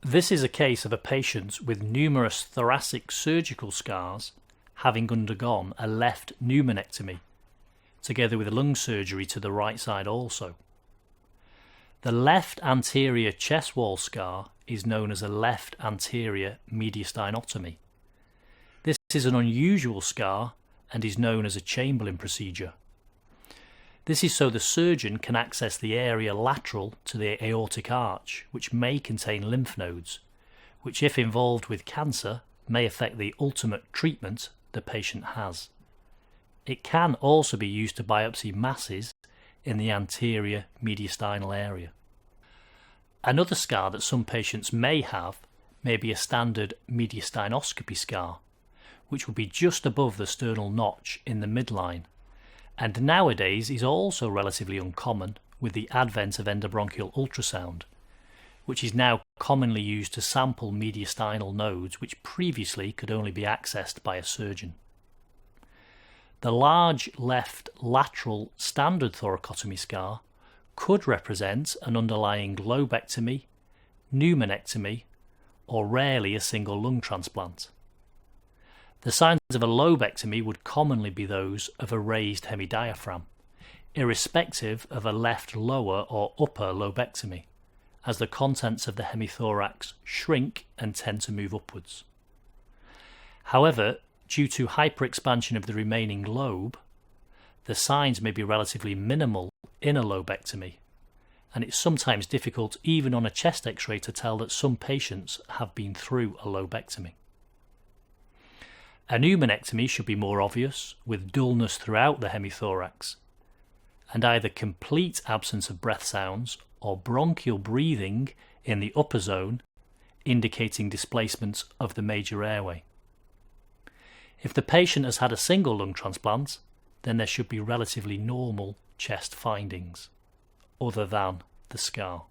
This is a case of a patient with numerous thoracic surgical scars having undergone a left pneumonectomy, together with lung surgery to the right side also. The left anterior chest wall scar is known as a left anterior mediastinotomy. This is an unusual scar and is known as a Chamberlain procedure. This is so the surgeon can access the area lateral to the aortic arch, which may contain lymph nodes, which if involved with cancer may affect the ultimate treatment the patient has. It can also be used to biopsy masses in the anterior mediastinal area. Another scar that some patients may have may be a standard mediastinoscopy scar, which would be just above the sternal notch in the midline, and nowadays is also relatively uncommon with the advent of endobronchial ultrasound, which is now commonly used to sample mediastinal nodes which previously could only be accessed by a surgeon. The large left lateral standard thoracotomy scar could represent an underlying lobectomy, pneumonectomy, or rarely a single lung transplant. The signs of a lobectomy would commonly be those of a raised hemidiaphragm, irrespective of a left lower or upper lobectomy, as the contents of the hemithorax shrink and tend to move upwards. However, due to hyperexpansion of the remaining lobe, the signs may be relatively minimal in a lobectomy, and it's sometimes difficult even on a chest x-ray to tell that some patients have been through a lobectomy. A pneumonectomy should be more obvious, with dullness throughout the hemithorax, and either complete absence of breath sounds or bronchial breathing in the upper zone, indicating displacement of the major airway. If the patient has had a single lung transplant, then there should be relatively normal chest findings, other than the scar.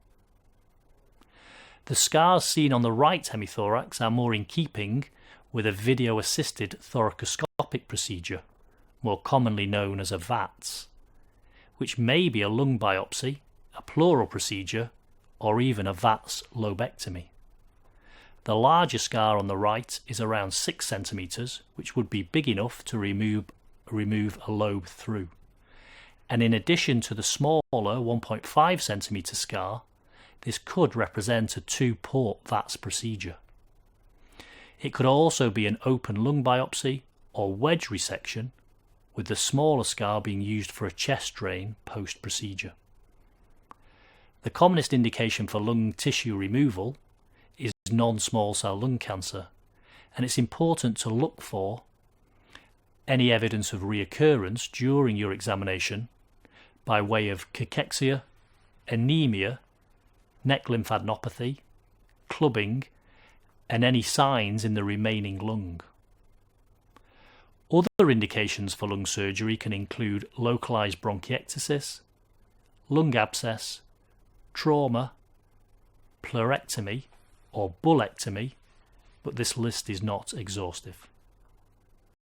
The scars seen on the right hemithorax are more in keeping with a video-assisted thoracoscopic procedure, more commonly known as a VATS, which may be a lung biopsy, a pleural procedure, or even a VATS lobectomy. The larger scar on the right is around 6 centimeters, which would be big enough to remove a lobe through. And in addition to the smaller 1.5 centimeter scar, this could represent a 2-port VATS procedure. It could also be an open lung biopsy or wedge resection, with the smaller scar being used for a chest drain post-procedure. The commonest indication for lung tissue removal is non-small cell lung cancer, and it's important to look for any evidence of reoccurrence during your examination by way of cachexia, anemia, neck lymphadenopathy, clubbing, and any signs in the remaining lung. Other indications for lung surgery can include localized bronchiectasis, lung abscess, trauma, pleurectomy or bullectomy, but this list is not exhaustive.